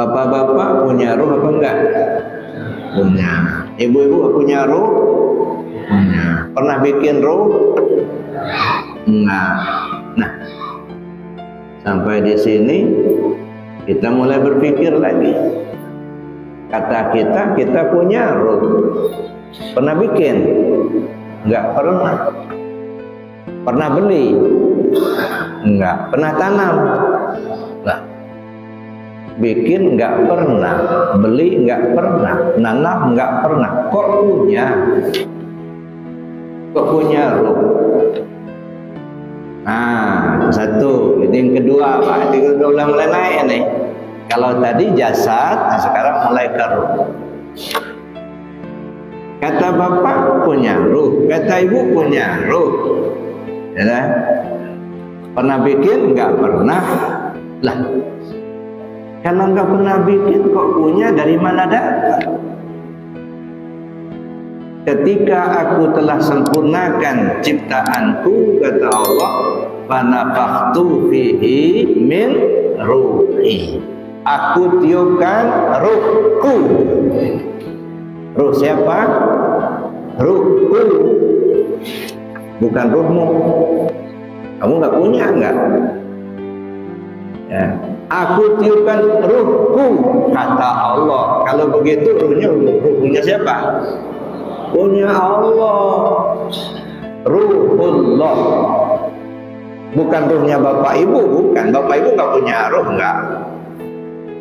Bapak-bapak punya ruh apa enggak? Punya. Ibu-ibu punya ruh? Punya. Pernah bikin ruh? Enggak. Nah, sampai di sini kita mulai berpikir lagi. Kata kita punya ruh. Pernah bikin? Enggak pernah. Pernah beli? Enggak. Pernah tanam? Enggak. Bikin enggak pernah, beli enggak pernah, nanam enggak pernah. Kok punya? Kok punya ruh? Nah, satu. Ini yang kedua, Pak. Ini udah mulai naik nih. Kalau tadi jasad, nah sekarang mulai ke ruh. Kata bapak punya ruh, kata ibu punya ruh. Ya, pernah bikin? Enggak pernah. Lah, kalau enggak pernah bikin kok punya, dari mana dapat? Ketika aku telah sempurnakan ciptaanku, kata Allah, fanafakhtu fihi min ruhi. Aku tiupkan ruhku. Ruh siapa? Ruhku, bukan ruhmu. Kamu nggak punya, enggak? Ya. Aku tiupkan ruhku, kata Allah. Kalau begitu ruhnya siapa? Punya Allah. Ruhullah. Bukan ruhnya bapak ibu, bukan. Bapak ibu nggak punya ruh, enggak.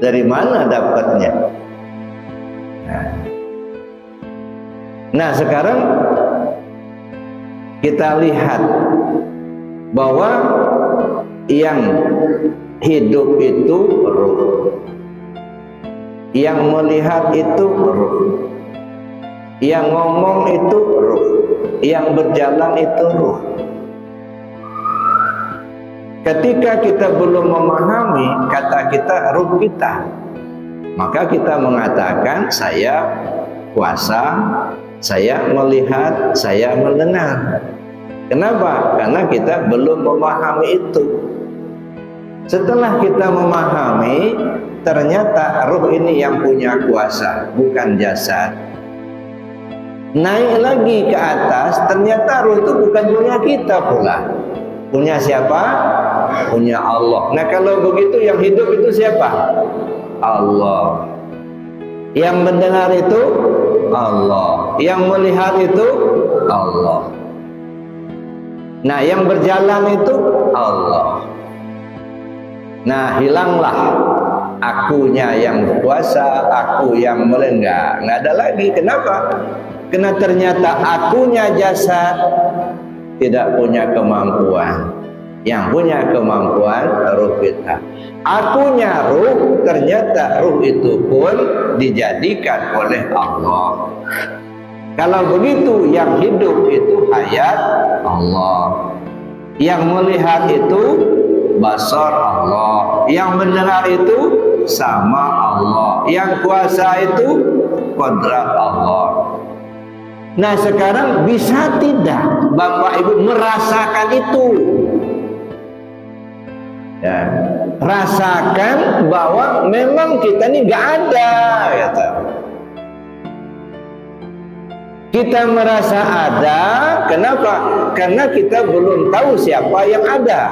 Dari mana dapatnya? Nah, sekarang kita lihat bahwa yang hidup itu ruh, yang melihat itu ruh, yang ngomong itu ruh, yang berjalan itu ruh. Ketika kita belum memahami kata kita ruh kita, maka kita mengatakan saya kuasa, saya melihat, saya mendengar. Kenapa? Karena kita belum memahami itu. Setelah kita memahami, ternyata ruh ini yang punya kuasa, bukan jasad. Naik lagi ke atas, ternyata ruh itu bukan punya kita pula. Punya siapa? Punya Allah. Nah, kalau begitu yang hidup itu siapa? Allah. Yang mendengar itu Allah. Yang melihat itu Allah. Nah, yang berjalan itu Allah. Nah, hilanglah akunya yang kuasa, aku yang enggak ada lagi. Kenapa? Karena ternyata akunya jasad tidak punya kemampuan. Yang punya kemampuan ruh kita. Akunya ruh, ternyata ruh itu pun dijadikan oleh Allah. Kalau begitu, yang hidup itu hayat Allah, yang melihat itu basar Allah, yang mendengar itu sama Allah, yang kuasa itu kodrat Allah. Nah, sekarang bisa tidak Bapak Ibu merasakan itu? Ya, rasakan bahwa memang kita ini nggak ada, kata. Kita merasa ada, kenapa? Karena kita belum tahu siapa yang ada.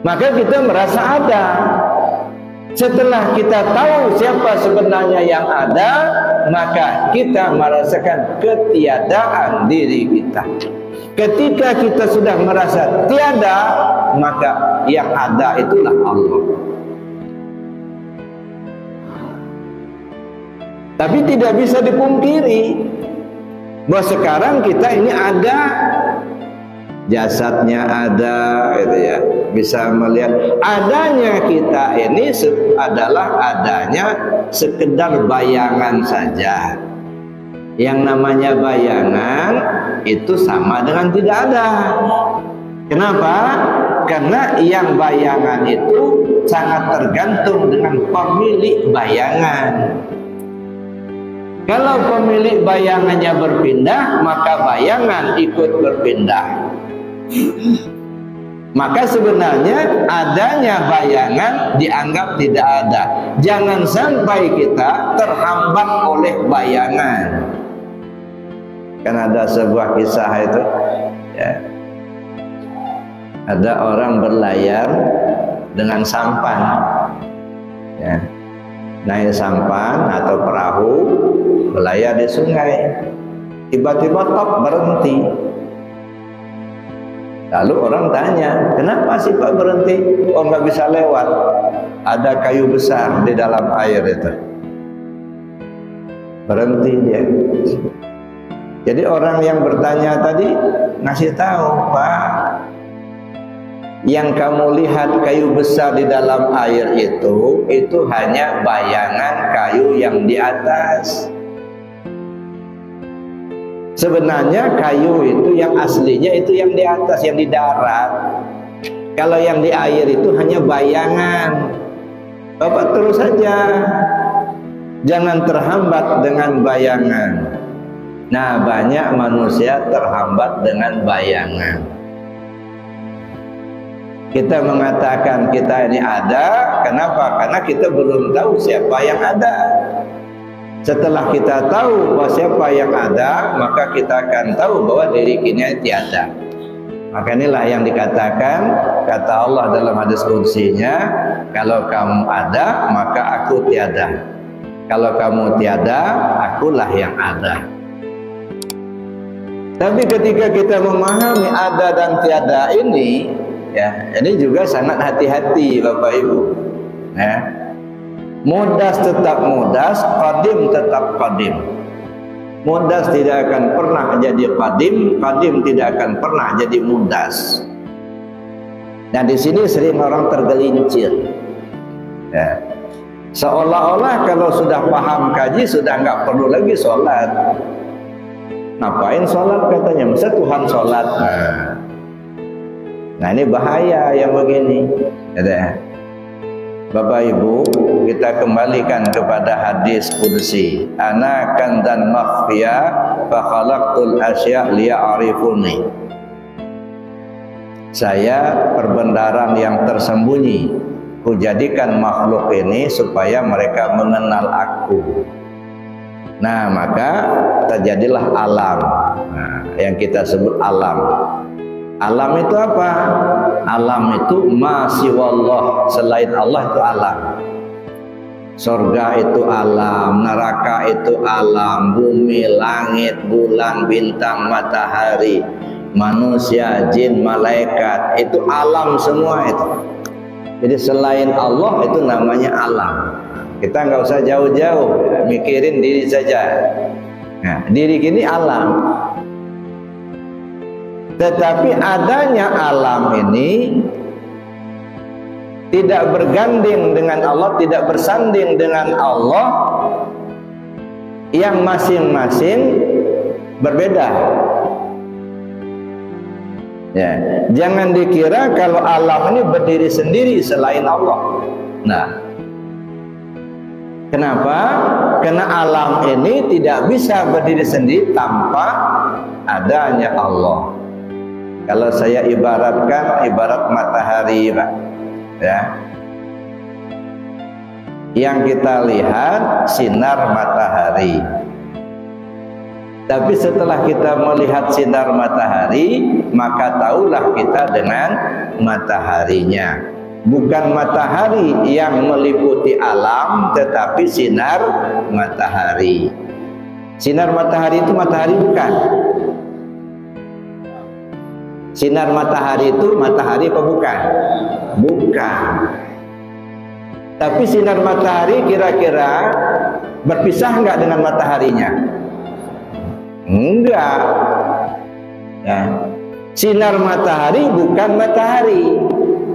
Maka kita merasa ada. Setelah kita tahu siapa sebenarnya yang ada, maka kita merasakan ketiadaan diri kita. Ketika kita sudah merasa tiada, maka yang ada itulah Allah. Tapi tidak bisa dipungkiri bahwa sekarang kita ini ada, jasadnya ada, gitu ya. Bisa melihat adanya kita ini adalah adanya sekedar bayangan saja. Yang namanya bayangan itu sama dengan tidak ada. Kenapa? Karena yang bayangan itu sangat tergantung dengan pemilik bayangan. Kalau pemilik bayangannya berpindah, maka bayangan ikut berpindah. Maka sebenarnya adanya bayangan dianggap tidak ada. Jangan sampai kita terhambat oleh bayangan. Kan ada sebuah kisah itu, ya. Ada orang berlayar dengan sampan, ya. Naik sampan atau perahu berlayar di sungai. Tiba-tiba berhenti. Lalu orang tanya, kenapa sih Pak berhenti? Oh, nggak bisa lewat. Ada kayu besar di dalam air itu. Berhenti dia. Jadi orang yang bertanya tadi ngasih tahu, Pak, yang kamu lihat kayu besar di dalam air itu hanya bayangan kayu yang di atas. Sebenarnya kayu itu yang aslinya itu yang di atas, yang di darat. Kalau yang di air itu hanya bayangan. Bapak terus saja, jangan terhambat dengan bayangan. Nah, banyak manusia terhambat dengan bayangan. Kita mengatakan kita ini ada, kenapa? Karena kita belum tahu siapa yang ada. Setelah kita tahu bahwa siapa yang ada, maka kita akan tahu bahwa diri kita tiada. Maka inilah yang dikatakan, kata Allah dalam hadis qudsinya, kalau kamu ada, maka aku tiada. Kalau kamu tiada, akulah yang ada. Tapi ketika kita memahami ada dan tiada ini, ya, ini juga sangat hati-hati Bapak Ibu. Ya. Mudas tetap mudas, qadim tetap qadim. Mudas tidak akan pernah jadi qadim, qadim tidak akan pernah jadi mudas. Nah, di sini sering orang tergelincir. Ya. Seolah-olah kalau sudah paham kaji sudah nggak perlu lagi sholat. Ngapain sholat katanya? Masa Tuhan sholat? Nah, ini bahaya yang begini. Ya. Bapak Ibu, kita kembalikan kepada hadis qudsi. Ana kanzan makhfiya fa khalaqtul asya' liya'rifuni. Saya perbendaharaan yang tersembunyi. Kujadikan makhluk ini supaya mereka mengenal aku. Nah, maka terjadilah alam. Nah, yang kita sebut alam. Alam itu apa? Alam itu masiwallah, selain Allah itu alam. Surga itu alam, neraka itu alam, bumi, langit, bulan, bintang, matahari, manusia, jin, malaikat, itu alam semua itu. Jadi selain Allah itu namanya alam. Kita nggak usah jauh-jauh, mikirin diri saja. Nah, diri ini alam. Tetapi adanya alam ini tidak berganding dengan Allah, tidak bersanding dengan Allah, yang masing-masing berbeda. Ya, jangan dikira kalau alam ini berdiri sendiri selain Allah. Nah, kenapa? Karena alam ini tidak bisa berdiri sendiri tanpa adanya Allah. Kalau saya ibaratkan, ibarat matahari, Pak, ya. Yang kita lihat sinar matahari. Tapi setelah kita melihat sinar matahari, maka tahulah kita dengan mataharinya. Bukan matahari yang meliputi alam, tetapi sinar matahari. Sinar matahari itu matahari bukan? Sinar matahari itu matahari apa bukan? Bukan. Tapi sinar matahari kira-kira berpisah enggak dengan mataharinya? Enggak. Ya. Sinar matahari bukan matahari,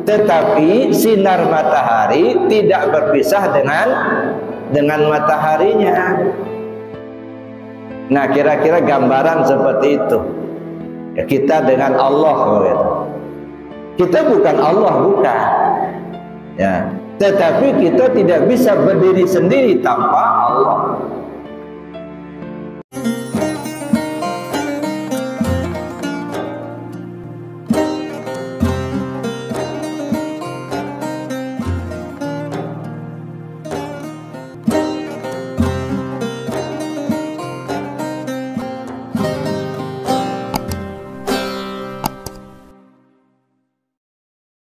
tetapi sinar matahari tidak berpisah dengan mataharinya. Nah, kira-kira gambaran seperti itu. Ya, kita dengan Allah, kita bukan Allah, bukan. Ya, tetapi kita tidak bisa berdiri sendiri tanpa Allah.